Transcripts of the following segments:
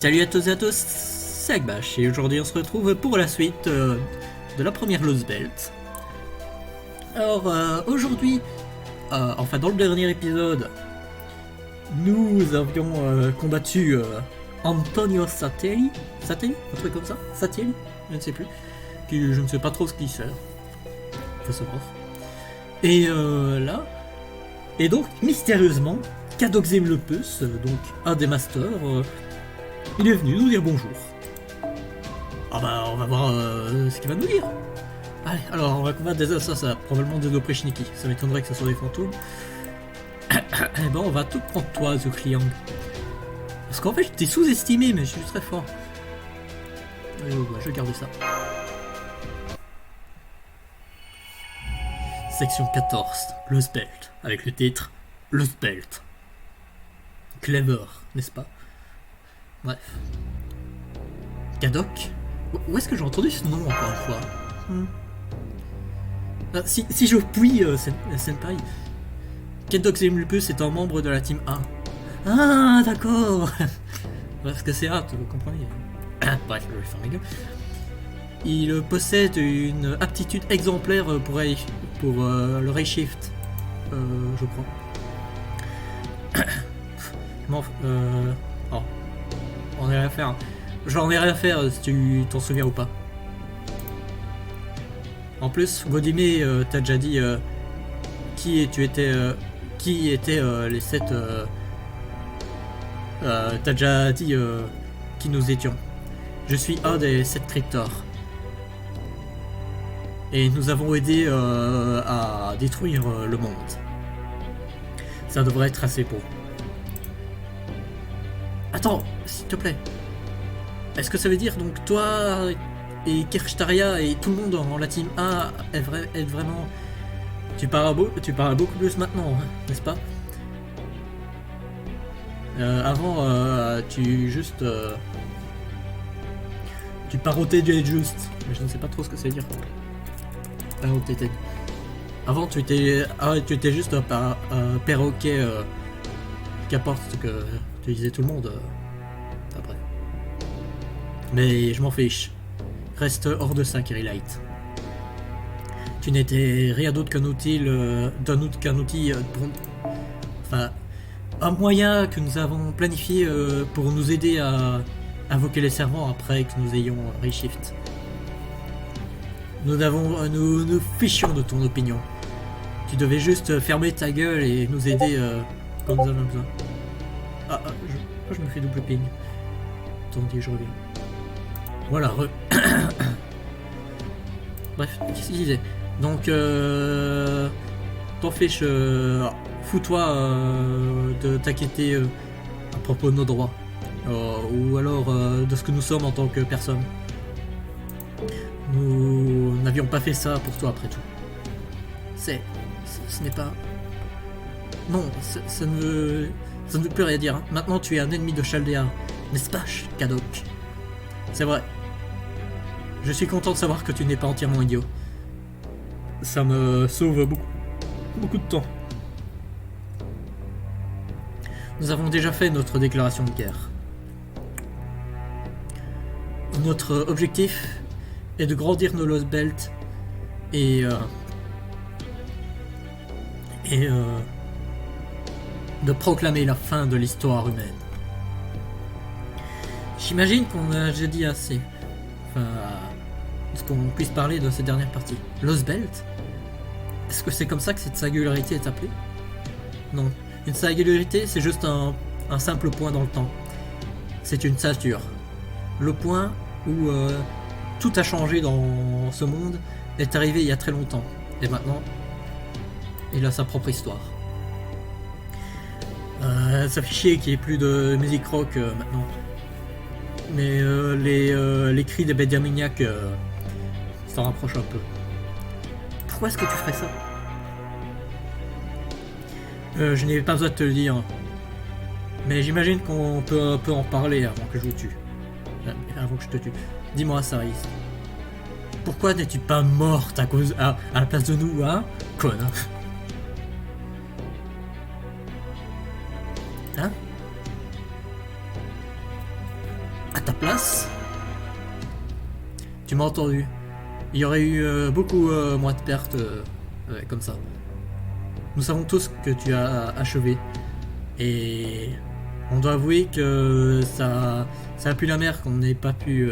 Salut à tous et à tous, c'est Akbash et aujourd'hui on se retrouve pour la suite de la première Lost Belt. Alors aujourd'hui, enfin dans le dernier épisode, nous avions combattu Antonio Satelli, un truc comme ça, Satelli, je ne sais plus, qui je ne sais pas trop ce qu'il fait, faut savoir. Et là, et donc mystérieusement, Cadoximlepus, donc un des masters, il est venu nous dire bonjour. Ah bah on va voir ce qu'il va nous dire. Allez, alors on va combattre des assassins, probablement des Oprichniki. Ça m'étonnerait que ce soit des fantômes. Eh ben on va tout prendre toi, Zukliang. Parce qu'en fait je t'ai sous-estimé, mais je suis très fort. Allez, ouais, je vais garder ça. Section 14, Lost Belt, avec le titre Lost Belt. Clever, n'est-ce pas? Bref. Kadok? Où est-ce que j'ai entendu ce nom encore une fois? Si je puis, Senpai, Cadoximlepus est un membre de la team A. Ah, d'accord. Parce que c'est A, vous comprenez. Bref, je vais faire ma gueule. Il possède une aptitude exemplaire pour le Ray Shift, je crois. Oh. On a rien à faire. J'en ai rien à faire si tu t'en souviens ou pas. En plus, Godime t'a déjà dit qui étaient les 7. T'as déjà dit qui nous étions. Je suis un des 7 cryptors. Et nous avons aidé à détruire le monde. Ça devrait être assez pour. Attends, s'il te plaît. Est-ce que ça veut dire donc toi et Kirchtaria et tout le monde en la team A est vraiment... Tu parles beaucoup plus maintenant, hein, n'est-ce pas? Avant, tu parotais du juste, mais je ne sais pas trop ce que ça veut dire. Avant, tu étais juste un perroquet qui apporte ce que tu disais tout le monde après. Mais je m'en fiche. Reste hors de ça, Kirillite. Tu n'étais rien d'autre qu'un outil, pour... Enfin, un moyen que nous avons planifié pour nous aider à invoquer les servants après que nous ayons reshift. Nous fichions de ton opinion. Tu devais juste fermer ta gueule et nous aider quand nous avons besoin. Je me fais double ping. Attendez, je reviens. Voilà, Bref, qu'est-ce qu'il disait? Donc, t'en fiche, fous-toi de t'inquiéter à propos de nos droits. Ou alors de ce que nous sommes en tant que personne. Nous n'avions pas fait ça pour toi après tout. Ce n'est pas... Non, ça ne veut plus rien dire. Hein. Maintenant tu es un ennemi de Chaldea, n'est-ce pas, Kadok? C'est vrai. Je suis content de savoir que tu n'es pas entièrement idiot. Ça me sauve beaucoup de temps. Nous avons déjà fait notre déclaration de guerre. Notre objectif est de grandir nos Lost Belt et de proclamer la fin de l'histoire humaine. J'imagine qu'on a déjà dit assez. Enfin, est-ce qu'on puisse parler de cette dernière partie? Lost Belt? Est-ce que c'est comme ça que cette singularité est appelée? Non. Une singularité, c'est juste un simple point dans le temps. C'est une ceinture. Le point où tout a changé dans ce monde est arrivé il y a très longtemps. Et maintenant, il a sa propre histoire. Ça fait chier qu'il n'y ait plus de musique rock maintenant. Mais les cris des Benjaminiacs s'en rapprochent un peu. Pourquoi est-ce que tu ferais ça? Je n'ai pas besoin de te le dire. Mais j'imagine qu'on peut un peu en parler avant que je vous tue. Avant que je te tue. Dis-moi, Saris. Pourquoi n'es-tu pas morte à la place de nous, hein, connard? Hein? ta place. Tu m'as entendu. Il y aurait eu beaucoup moins de pertes comme ça. Nous savons tous que tu as achevé. Et on doit avouer que ça a pu la merde qu'on n'ait pas pu...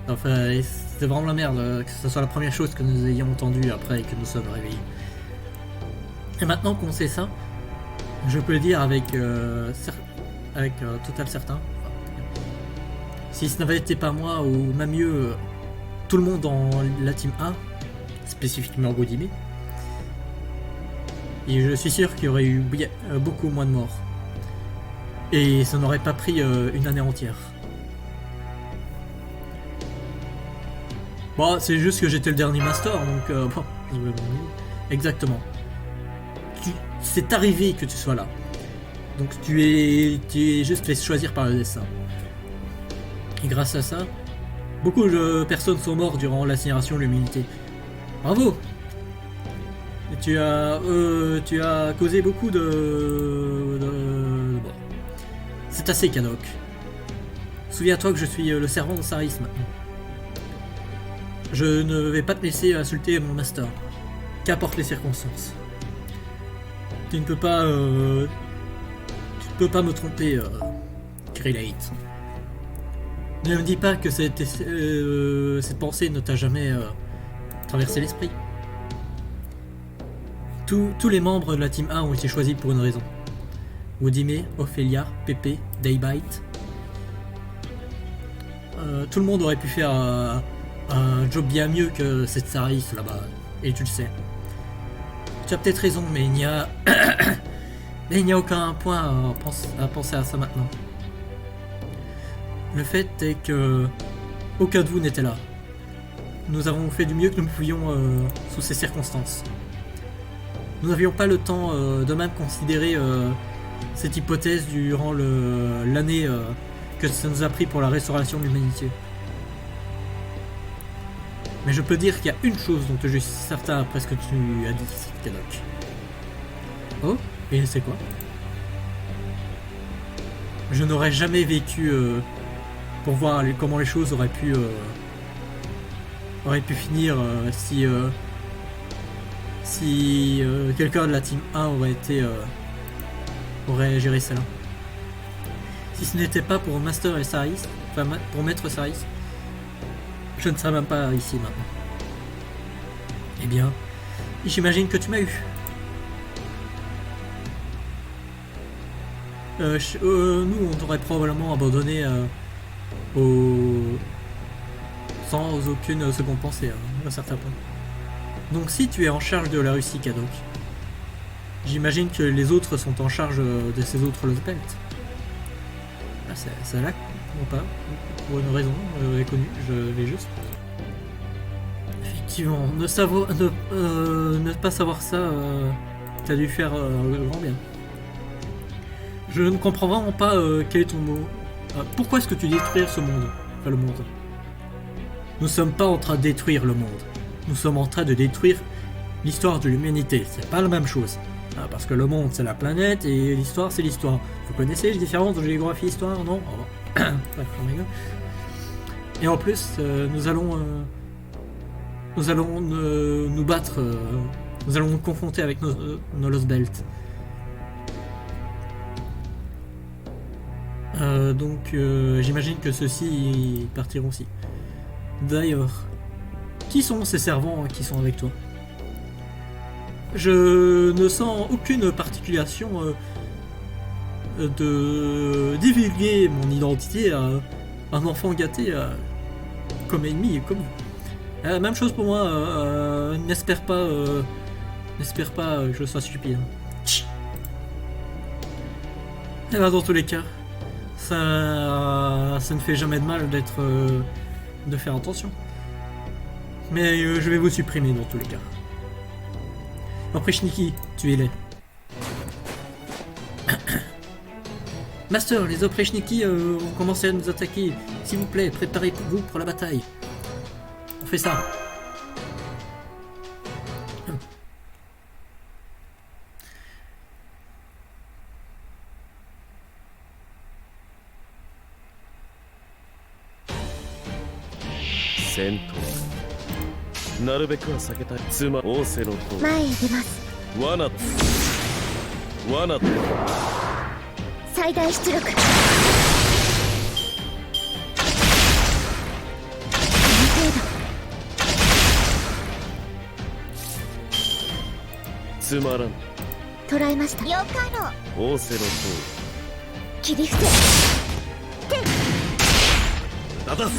Enfin, c'est vraiment la merde que ce soit la première chose que nous ayons entendue après que nous sommes réveillés. Et maintenant qu'on sait ça, je peux le dire avec total certain. Si ce n'avait été pas moi, ou même mieux, tout le monde dans la team A, spécifiquement Godimé, et je suis sûr qu'il y aurait eu beaucoup moins de morts. Et ça n'aurait pas pris une année entière. Bon, c'est juste que j'étais le dernier master, donc bon, exactement. C'est arrivé que tu sois là. Donc tu es juste fait choisir par le destin. Et grâce à ça, beaucoup de personnes sont mortes durant l'assignation de l'humilité. Bravo! Et tu as causé beaucoup de... Bon. C'est assez, Kadok. Souviens-toi que je suis le servant de Saris maintenant. Je ne vais pas te laisser insulter mon master. Qu'importe les circonstances. Tu ne peux pas... me tromper, Krillate. Ne me dis pas que cette pensée ne t'a jamais traversé l'esprit. Tous les membres de la Team A ont été choisis pour une raison. Wodime, Ophelia, Pepe, Daybite. Tout le monde aurait pu faire un job bien mieux que cette Saris là-bas, et tu le sais. Tu as peut-être raison, mais il n'y a... mais il n'y a aucun point à penser à ça maintenant. Le fait est que aucun de vous n'était là. Nous avons fait du mieux que nous pouvions sous ces circonstances. Nous n'avions pas le temps de même considérer cette hypothèse durant l'année que ça nous a pris pour la restauration de l'humanité. Mais je peux dire qu'il y a une chose dont je suis certain après ce que tu as dit, Kadok. Oh, et c'est quoi? Je n'aurais jamais vécu pour voir comment les choses auraient pu finir si quelqu'un de la team 1 aurait géré cela. Si ce n'était pas pour Master et Saris, enfin pour Maître Saris, je ne serais même pas ici maintenant. Eh bien, j'imagine que tu m'as eu. Nous, on t'aurait probablement abandonné sans aucune seconde pensée, à un certain point. Donc si tu es en charge de la Russie, Kadok, j'imagine que les autres sont en charge de ces autres Lost Belt. Ah, c'est là ou pas? Pour une raison connue, je vais juste... Effectivement, ne pas savoir ça, t'as dû faire grand bien. Je ne comprends vraiment pas quel est ton mot. Pourquoi est-ce que tu détruis ce monde? Enfin, le monde. Nous sommes pas en train de détruire le monde. Nous sommes en train de détruire l'histoire de l'humanité. C'est pas la même chose. Parce que le monde, c'est la planète et l'histoire, c'est l'histoire. Vous connaissez les différences de géographie et histoire, non? Bref, et en plus, nous allons nous battre. Nous allons nous confronter avec nos Lost Belt. Donc j'imagine que ceux-ci partiront aussi. D'ailleurs, qui sont ces servants qui sont avec toi? Je ne sens aucune particuliation de divulguer mon identité à un enfant gâté comme ennemi et comme vous. Même chose pour moi, n'espère pas que je sois stupide. Et ben, dans tous les cas, ça ne fait jamais de mal de faire attention. Mais je vais vous supprimer dans tous les cas. Oprichniki, tu es laid. Master, les Oprichniki ont commencé à nous attaquer. S'il vous plaît, préparez-vous pour la bataille. On fait ça. 戦闘なるべくは避けたい。妻仰せのと前へ出ます。罠罠最大出力。つまらん。捕らえました。よかろう。仰せのと切り伏せ。だだ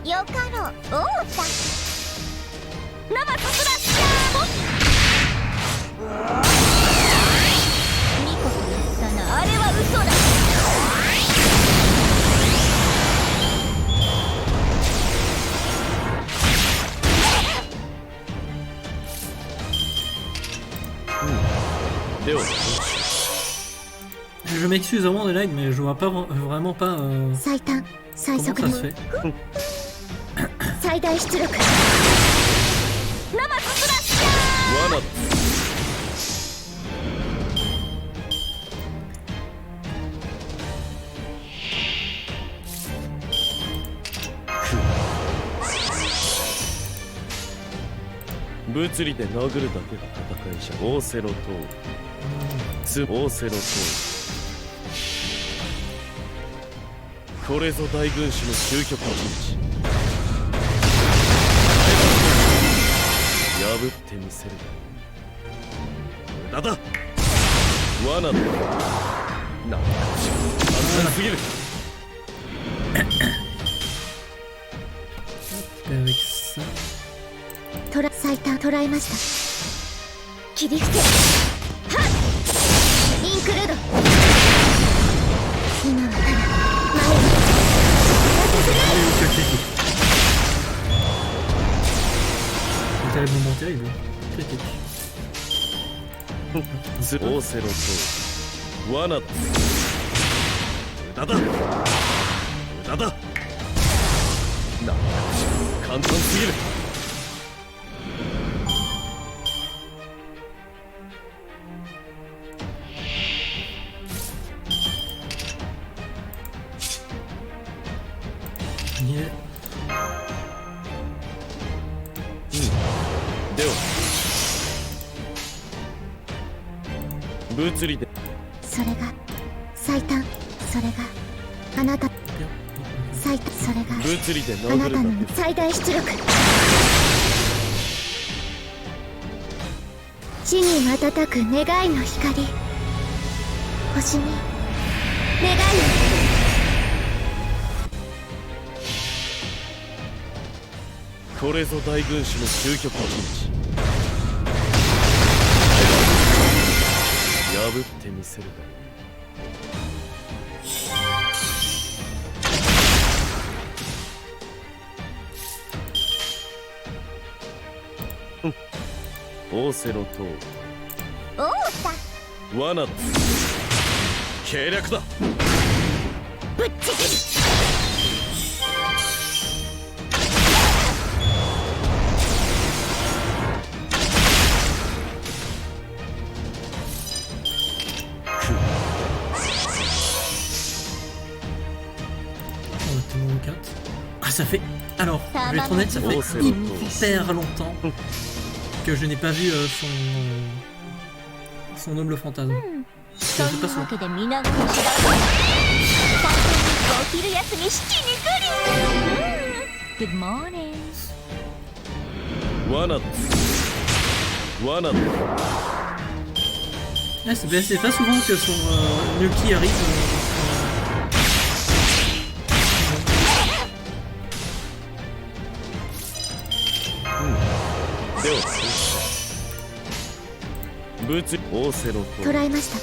よかろう。おうだ。生さすらっしゃー。見事だったな。あれは嘘だ。では Je m'excuse vraiment des lags, mais je vois pas vraiment pas最短最 comment 速 ça 流 se fait. 最大出力。生さすらっしゃ罠物理で殴るだけが戦いじゃ。仰せのと仰せのとこれぞ大軍師の究極の陣地。破ってみせる。無駄だ。罠だ。なんか簡単すぎる。 Avec ça. 最短捕らえました。切り伏せ。はっ。インクルード。今はただ前に。 C'est tellement terrible. Critique. 仰せろと罠だ。無駄だ無駄だ。なんか簡単すぎる。Yeah. では物理でそれが最短。それがあなた最短。それが物理であなたの殴るだけ。最大出力。地に瞬く願いの光。星に願いを。これぞ大軍師の究極の陣地。破ってみせるが。仰せのとおうだ。罠だ。計略だ。ぶっちぎり。Ah, ça fait. Alors, je vais être honnête, ça fait hyper longtemps que je n'ai pas vu son noble fantasme. Je sais pas son. Good morning. 罠だ。罠だ。Ah, c'est pas souvent que son Nuki arrive. では物理仰せろと捕らえました。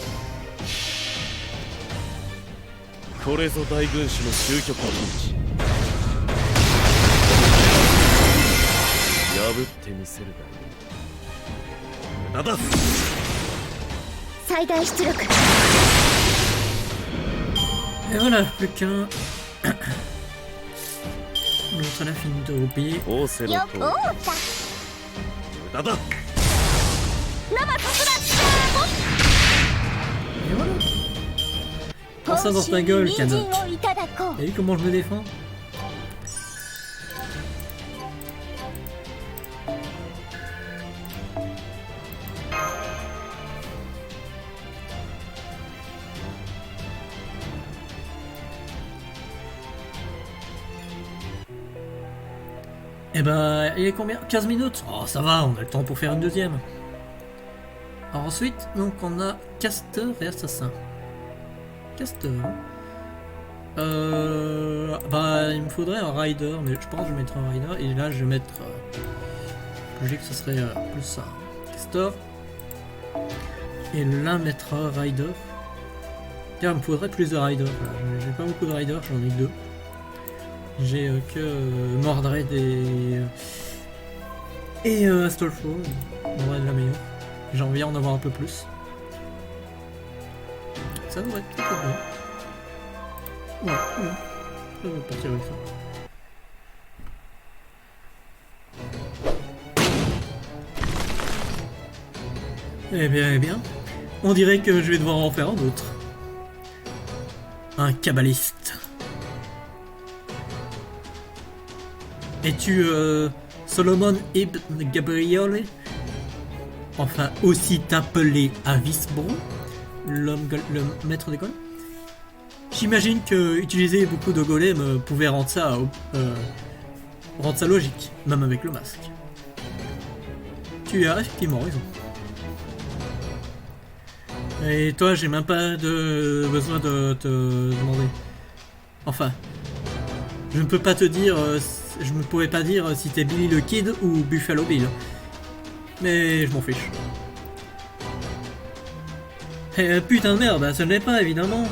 これぞ大軍師の究極の陣地。破ってみせるがいい。無駄だ。最大出力。 Et voilà, plus qu'un. L'autre à la fine de roupier. 仰せろと無駄だ。Et voilà. Prends ça dans ta gueule, Canuck. をいただこう。 T'as vu comment je me défends? Eh ben, il est combien? 15 minutes? Oh, ça va, on a le temps pour faire une deuxième. Alors ensuite, donc on a Caster et Assassin. Caster. Bah, il me faudrait un Rider, mais je pense que je vais mettre un Rider. Et là, je vais mettre. Logique, ce serait plus ça. Caster. Et là, mettre un Rider. Car il me faudrait plus de Rider. Voilà. J'ai pas beaucoup de Rider, j'en ai 2. J'ai que Mordred et Astolfo. Mordred la meilleure. J'ai envie d'en avoir un peu plus. Ça devrait être plutôt bien. Ouais, je vais partir avec ça. Eh bien, on dirait que je vais devoir en faire un autre. Un kabbaliste. Es-tu Solomon ibn Gabriel? Enfin, aussi appelé Avisbron, le maître des golems? J'imagine que utiliser beaucoup de golems pouvait rendre ça logique, même avec le masque. Tu as effectivement raison. Et toi, j'ai même pas besoin de te demander. Enfin, je ne peux pas te dire, je ne pourrais pas dire si t'es Billy le Kid ou Buffalo Bill. Mais je m'en fiche. Putain de merde, bah, ce n'est pas évidemment.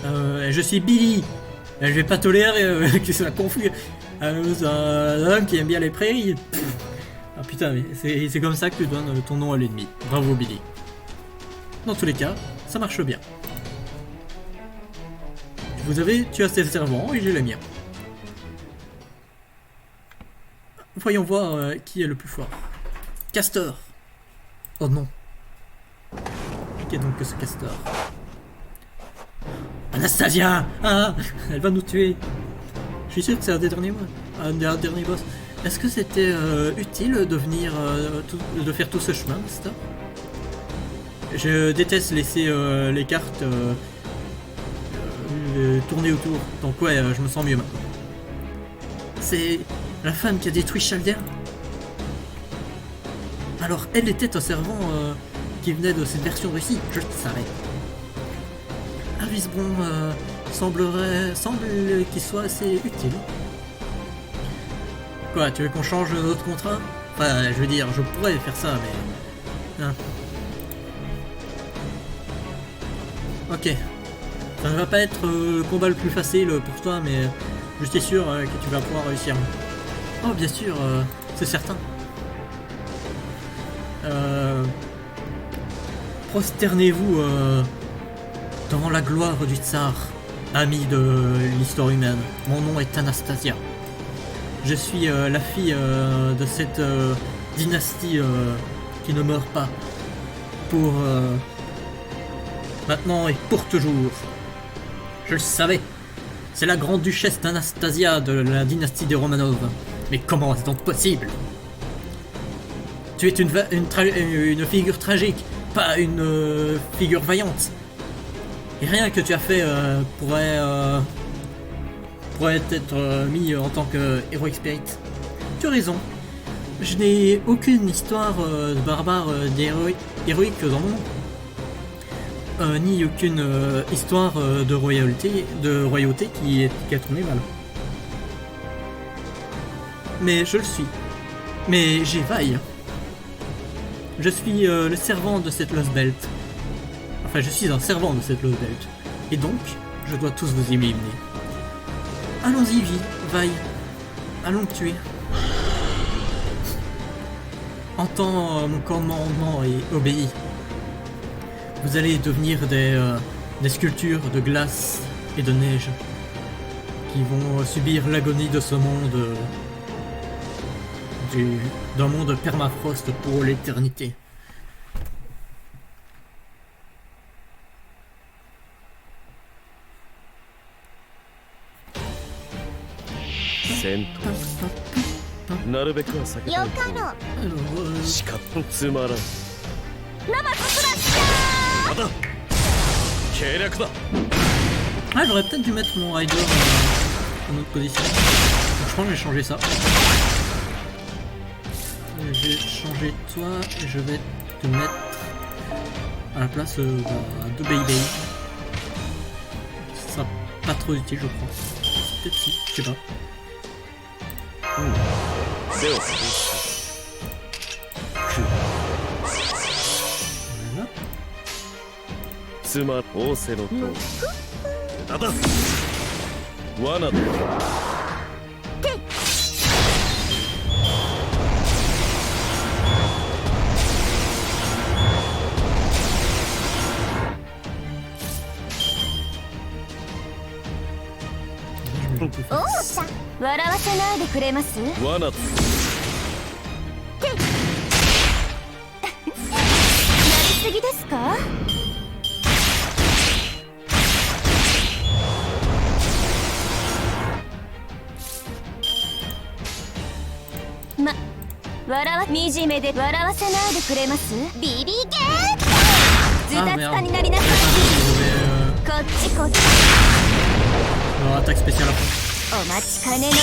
Je suis Billy. Je vais pas tolérer que ça confuse. Un homme qui aime bien les prairies. Ah putain, mais c'est comme ça que tu donnes ton nom à l'ennemi. Bravo Billy. Dans tous les cas, ça marche bien. Tu as tes servants et j'ai les miens. Voyons voir qui est le plus fort. Castor. Oh non. Qui est donc ce Castor? Anastasia. Ah, elle va nous tuer. Je suis sûr que c'est un des derniers boss. Est-ce que c'était utile de venir de faire tout ce chemin, Castor? Je déteste laisser les cartes tourner autour. Donc ouais, je me sens mieux maintenant. C'est la femme qui a détruit Chaldea. Alors elle était un servant qui venait de cette version récit, je le savais. Avisbron semble qu'il soit assez utile. Quoi, tu veux qu'on change notre contrat? Enfin, je veux dire, je pourrais faire ça, mais... Hein. Ok. Ça ne va pas être le combat le plus facile pour toi, mais je suis sûr que tu vas pouvoir réussir. Oh, bien sûr, c'est certain. Prosternez-vous devant la gloire du tsar, ami de l'histoire humaine. Mon nom est Anastasia. Je suis la fille de cette dynastie qui ne meurt pas. Pour maintenant et pour toujours. Je le savais. C'est la grande duchesse d'Anastasia de la dynastie des Romanov. Mais comment est-ce donc possible? Tu es une figure tragique, pas une figure vaillante. Et rien que tu as fait pourrait être mis en tant que Heroic Spirit. Tu as raison. Je n'ai aucune histoire de barbare héroïque dans mon nom. Ni aucune histoire de royauté qui a tourné mal. Mais je le suis. Mais j'évaille. Je suis le servant de cette Lost Belt. Enfin, je suis un servant de cette Lost Belt. Et donc, je dois tous vous éliminer. Allons-y, vaille. Allons le tuer. Entends mon commandement et obéis. Vous allez devenir des sculptures de glace et de neige qui vont subir l'agonie de ce monde d'un monde permafrost pour l'éternité. 戦闘なるべくは避けたいとしかもつまらんラバスラッシャまた計略だ Ah, j'aurais peut-être dû mettre mon rider en autre position. Donc, je pense que je vais changer ça. Je vais changer toi et je vais te mettre à la place de Baby. Ce sera pas trop utile, je crois. Peut-être si, je sais pas. では Voilà. つま仰せのと無駄だ罠だ おおさ笑わせないでくれます？罠だやりすぎですか？惨めで笑わせないでくれます？ビリゲーズタツタになりなさい。こっちこっち。 Attaque spéciale après. お待ちかねの桜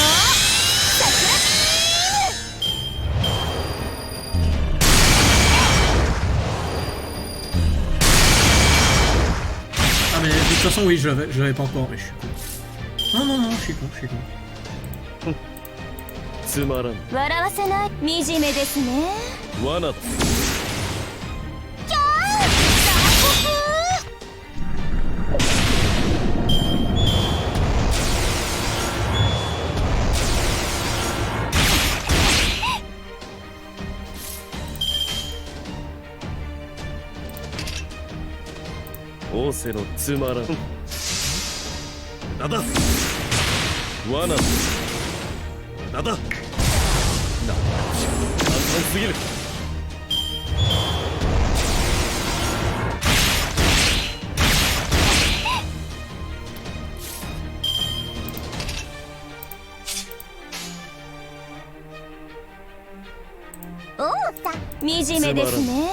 Ah mais de toute façon oui je l'avais pas encore mais je suis con. Non non non je suis con. つまらん笑わせない惨めですね。罠だ仰せのつまらん無駄だ罠だ無駄だ簡単すぎるおおさ惨めですね。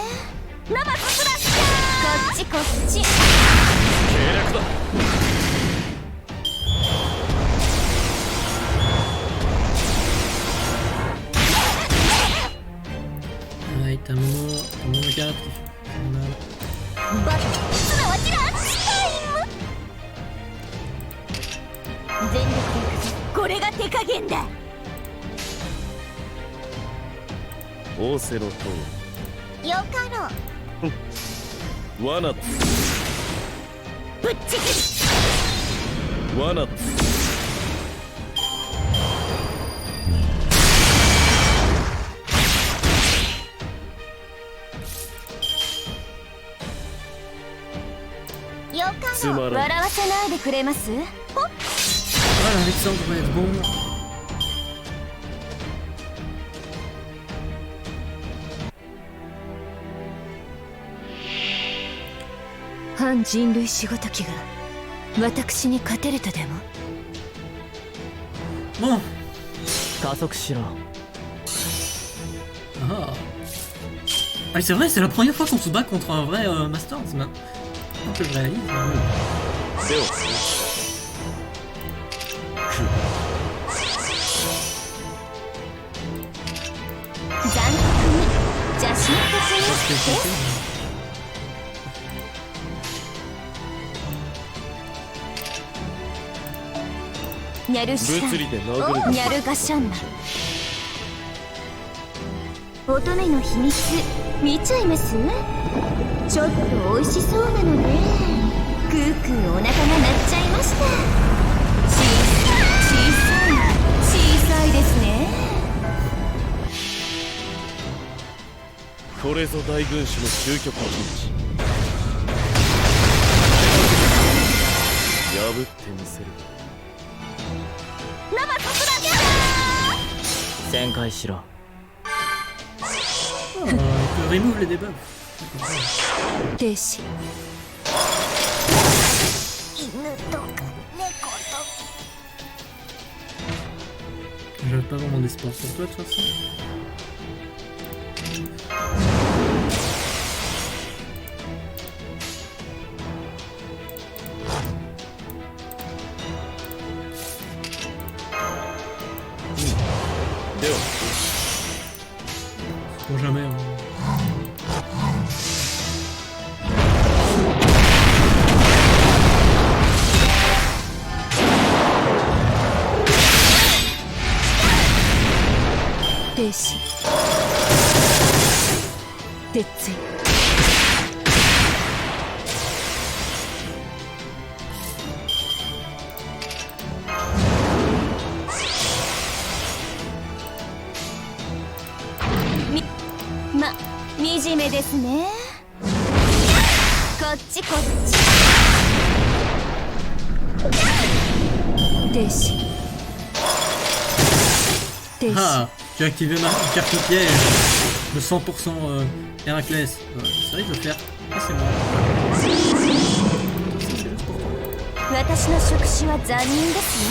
ラバススラッシャーこっちこっち。計略だ Ouais, t'as un moment 4. バッすなわちランチタイム。全力でいくぞ。これが手加減だ。仰せのとよかろう。罠だぶっちぎる。罠だよかろう。笑わせないでくれます？ Voilà, Alexandre va être bon. 反人類死ごときが私に勝てるとでも？ Bon. 加速しろ。 Ah. Ah, c'est vrai, c'est la première fois qu'on se bat contre un vrai Master. C'est maintenant que je réalise. 手を残酷に邪神的にニャルシタン物理で殴るニャルガシャンナ乙女の秘密見ちゃいます？ちょっと美味しそうなのね。クークーお腹が鳴っちゃいました。小さいですね。これぞ大軍師の究極の陣地破ってみせるラバススラッシャー旋回しろ。il peut remove les debuffs. 停止犬とか猫と J'avais pas vraiment d'espoir sur toi de toute façon. Pour jamais. Hein. 停止鉄槌惨めですねこっちこっち停止停止 Ah, j'ai activé ma carte piège de 100% Héraclès. Ça risque de faire assez mal. Ça, c'est juste pour toi. 私の触手は残忍です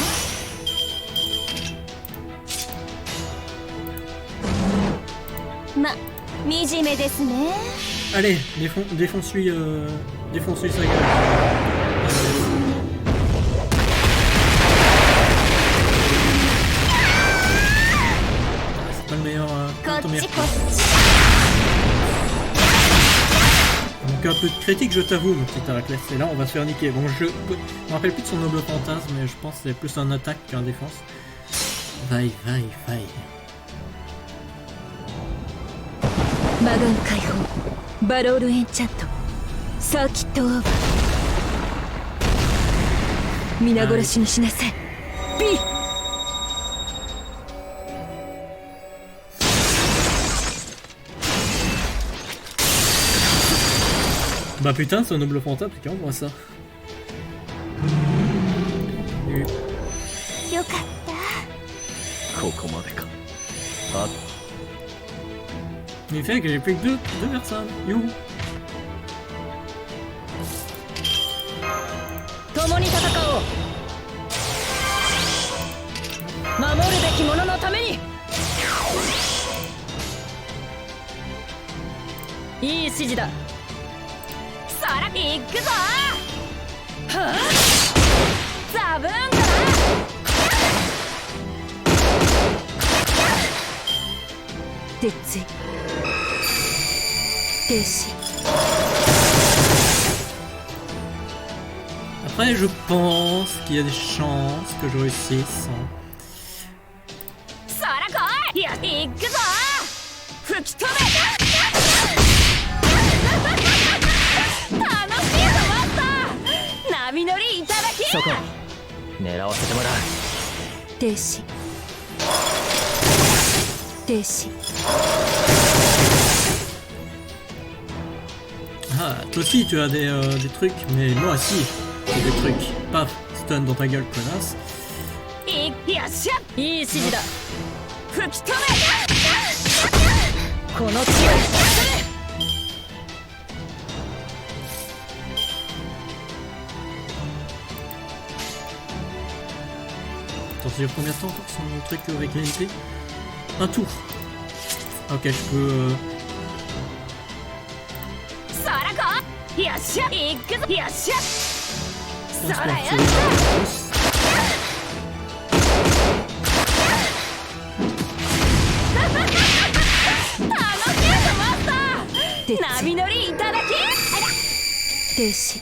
よ惨めですね Allez, défonce-lui sa gueule. C'est pas le meilleur こっ ton ち meilleur こ coup. っち Donc un peu de critique, je t'avoue, mon petit Héraclès. Et là, on va se faire niquer. Bon, je me rappelle plus de son noble fantasme, mais je pense que c'est plus un attaque qu'un défense. Vaille. 魔眼解放バロールエンチャントサーキットオーバー皆殺しにしなさい B Bah putain, c'est un noble fantasme, tiens, on voit ça. Et- よかった ここまでか。あ、 Mais il fait que j'ai plus que deux personnes. Youhou. 共に戦おう守るべき者のためにいい指示だそら行くぞはあザブーンだな鉄槌停止 Après, je pense qu'il y a des chances que je réussisse. そら来いいや行くぞ吹き飛べ楽しいぞマスター波乗りいただきそこ狙わせてもらう停止停止 Ah, toi aussi tu as des trucs, mais moi aussi j'ai des trucs. Paf, stun dans ta gueule, connasse. よっしゃいい指示だ吹き飛べこの地を Attends, ça dure combien de temps encore son truc avec l'unité? Un tour. Ok, je peux... そら来いよっしゃ行くぞよっしゃ je pense そらよっ pouvoir し tirer ゃ un peu plus. 楽しいぞマスター波乗りいただき停止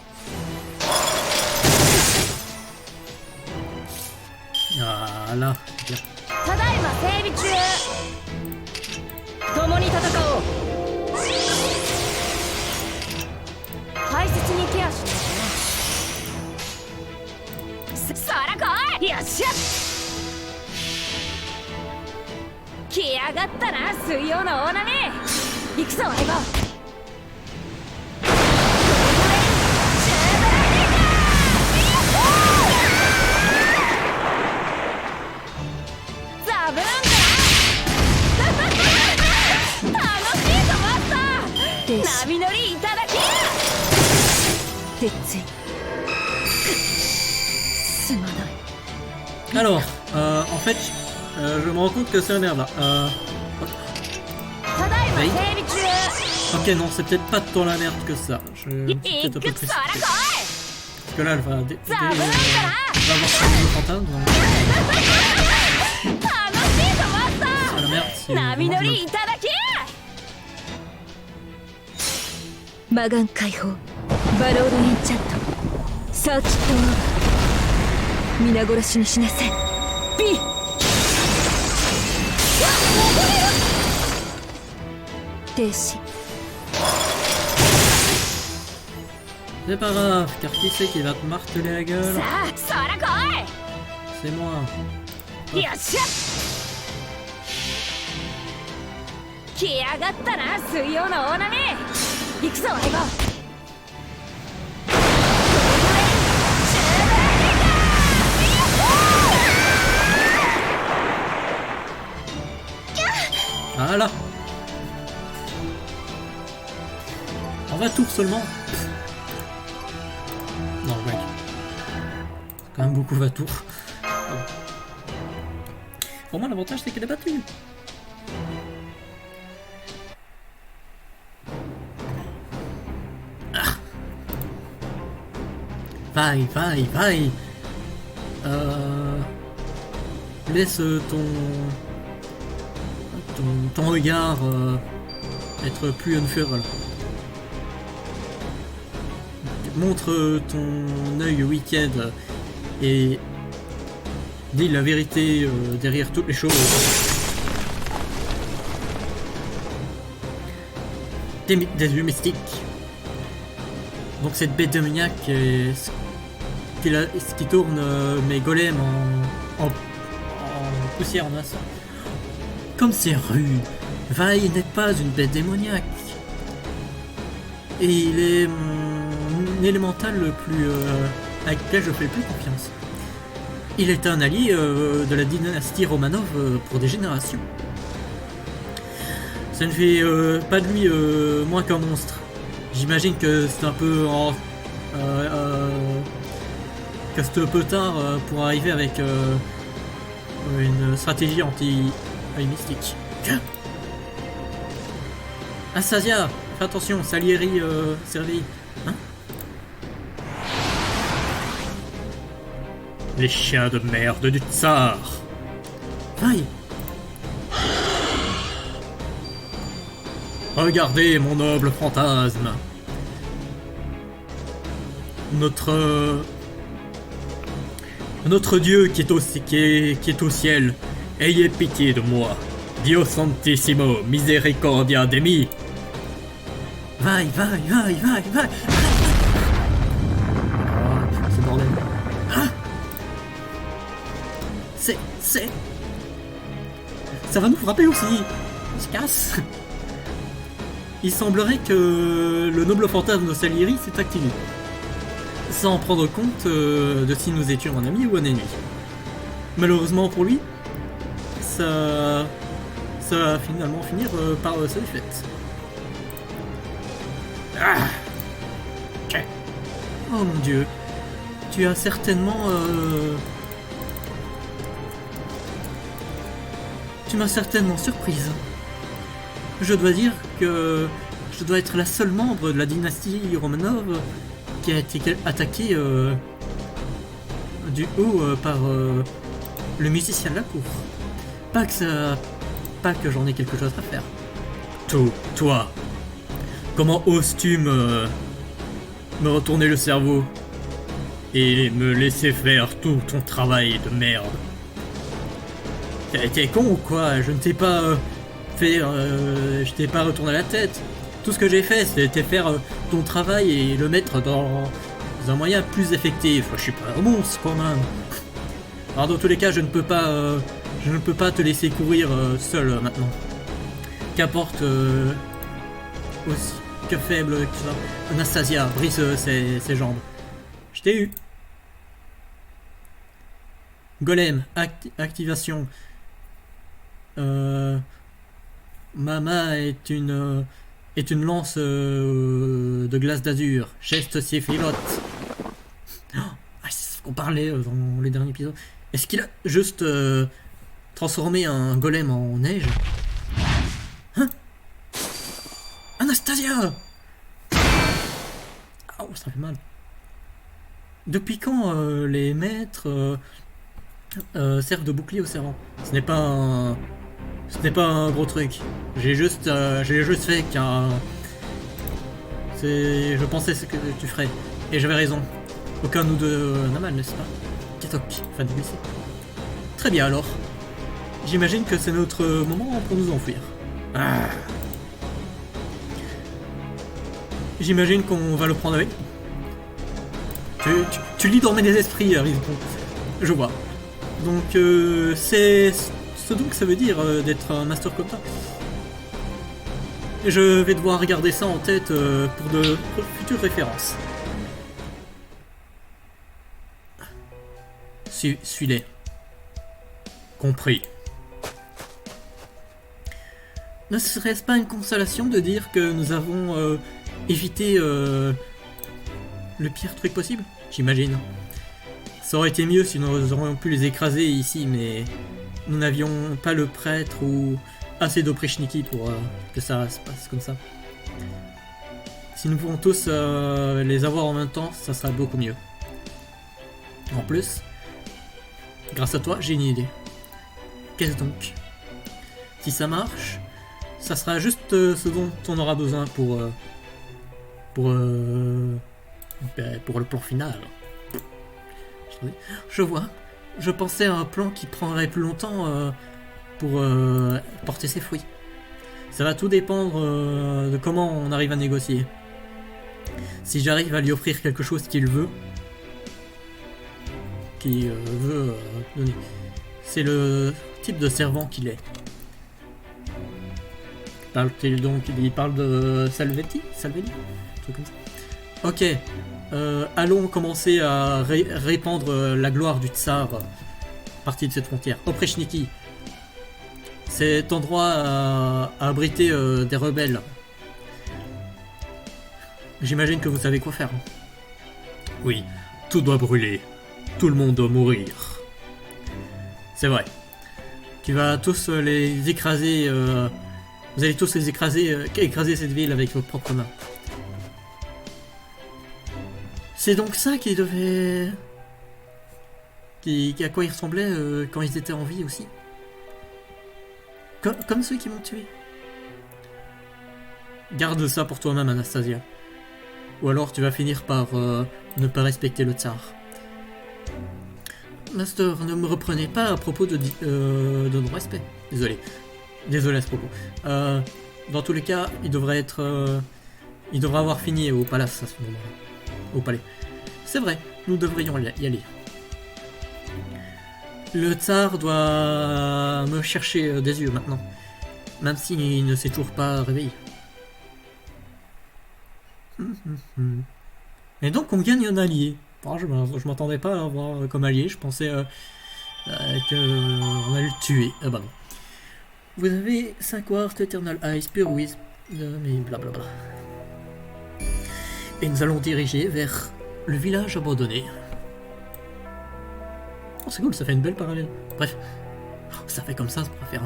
Ah là, bien. ただいま整備中共に戦おう大切にケアしないとなそら来いよっしゃ来やがったな水曜の大波行くぞ相棒ザブーンだ楽しいぞマ鉄槌すまない。 Alors, en fait, je me rends compte que c'est la merde là. ただいま はい 整備中。 Ok, non, c'est peut-être pas tant la merde que ça. Je suis peut-être un peu いく précipité. そら来い。 Parce que là, elle va, elle さあ、危ないか va avoir son nouveau fantôme. Donc, な。楽しいぞマスタ c'est la merde. ー。 C'est 波乗 vraiment りいただき。魔眼解放。バロードエンチャント。サーキットオーバー。皆殺しにしなさい。B。停止。 C'est pas grave, car qui c'est qui va te marteler la gueule? さあ、そら来 C'est moi. い。よっしゃ。来やがったな、水曜の大波。行くぞ、相棒。 Voilà. En va tour seulement. Non, mec. C'est quand même beaucoup va tour. Au moins, l'avantage, c'est qu'elle est battue. Ah. Vaille, vaille, vaille. Laisse ton regard être plus unfurl. Montre ton œil wicked et dis la vérité derrière toutes les choses. Des yeux mystiques. Donc cette bête démoniaque est ce qui tourne mes golems en poussière en masse. Comme c'est rude, Vaille n'est pas une bête démoniaque. Et il est mon élémental le plus avec lequel je fais le plus confiance. Il est un allié de la dynastie Romanov pour des générations. Ça ne fait pas de lui moins qu'un monstre. J'imagine que c'est un peu que c'est un peu tard pour arriver avec une stratégie anti-œil mystique. Anastasia, fais attention, Salieri servi. Hein? Les chiens de merde du tsar. Aïe. Regardez mon noble fantasme. Notre Dieu qui est au ciel, ayez pitié de moi. Dio Santissimo, misericordia de mi. Vaille. C'est bordel. Ah, c'est... Ça va nous frapper aussi. On se casse. Il semblerait que le noble fantasme de Salieri s'est activé. Sans prendre compte de si nous étions un ami ou un ennemi. Malheureusement pour lui, ça va finalement finir par sa défaite. Ah. Okay. Oh mon dieu, tu as certainement... Tu m'as certainement surprise. Je dois dire que je dois être la seule membre de la dynastie Romanov qui a été attaquée du haut par le musicien de la cour. Pas que j'en ai quelque chose à faire. Toi, comment oses-tu me retourner le cerveau et me laisser faire tout ton travail de merde? T'es con ou quoi? Je ne t'ai pas je t'ai pas retourné la tête. Tout ce que j'ai fait, c'était faire ton travail et le mettre dans un moyen plus effectif. Je suis pas un monstre quand même. Alors dans tous les cas, je ne peux pas te laisser courir seul maintenant. Qu'importe aussi que faible que ça. Anastasia, brise ses jambes. Je t'ai eu. Golem, activation. Mama est une est une lance de glace d'azur. Geste Séphiroth. C'est ce qu'on parlait dans les derniers épisodes. Est-ce qu'il a juste transformé un golem en neige? Hein? Anastasia! Oh, ça fait mal. Depuis quand les maîtres servent de bouclier au servant? Ce n'est pas un gros truc. J'ai juste fait car je pensais ce que tu ferais et j'avais raison. Aucun de nous deux n'a mal, n'est-ce pas? Katok, fan de lycée. Très bien alors. J'imagine que c'est notre moment pour nous enfuir. Ah. J'imagine qu'on va le prendre avec. Tu lis dans mes esprits, Rizpon. Je vois. Donc c'est ce donc ça veut dire d'être un master comme ça. Et je vais devoir garder ça en tête pour de futures références. Suis-les. Compris. Ne serait-ce pas une consolation de dire que nous avons évité le pire truc possible? J'imagine. Ça aurait été mieux si nous aurions pu les écraser ici, mais nous n'avions pas le prêtre ou assez d'oprechniki pour que ça se passe comme ça. Si nous pouvons tous les avoir en même temps, ça sera beaucoup mieux. En plus, grâce à toi, j'ai une idée. Qu'est-ce donc? Si ça marche, ça sera juste ce dont on aura besoin pour le plan final. Je vois. Je pensais à un plan qui prendrait plus longtemps pour porter ses fruits. Ça va tout dépendre de comment on arrive à négocier. Si j'arrive à lui offrir quelque chose qu'il veut, donner, c'est le type de servant qu'il est. Parle-t-il donc? Il parle de Salvetti? Un truc comme ça. Ok, allons commencer à répandre la gloire du tsar, partie de cette frontière. Oprechniki, cet endroit a abrité des rebelles. J'imagine que vous savez quoi faire. Oui, tout doit brûler. Tout le monde doit mourir. C'est vrai. Tu vas tous les écraser. Vous allez tous les écraser cette ville avec vos propres mains. C'est donc ça qui devait... à quoi ils ressemblaient quand ils étaient en vie aussi. Comme ceux qui m'ont tué. Garde ça pour toi-même, Anastasia. Ou alors tu vas finir par ne pas respecter le tsar. Master, ne me reprenez pas à propos de non-respect. Désolé à ce propos. Dans tous les cas, il devrait avoir fini au palace à ce moment-là. Au palais. C'est vrai, nous devrions y aller. Le tsar doit me chercher des yeux maintenant, même s'il ne s'est toujours pas réveillé. Et donc on gagne un allié. Bon, je m'attendais pas à l'avoir comme allié, je pensais qu'on allait le tuer. Ah bah non. Vous avez 5 Wars, Eternal Eyes, Pure Wisp, mais blablabla. Et nous allons diriger vers le village abandonné. Oh, c'est cool, ça fait une belle parallèle. Bref, ça fait comme ça pour faire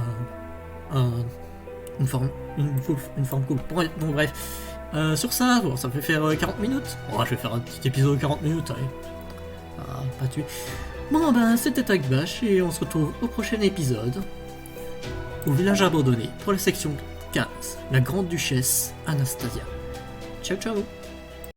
une forme cool. Bon, bref. Sur ça, bon, ça fait faire 40 minutes. Bon, je vais faire un petit épisode de 40 minutes. Allez. Ah, pas tué. Bon, ben, c'était Akbash et on se retrouve au prochain épisode. Au village abandonné pour la section 15. La grande duchesse Anastasia. Ciao, ciao.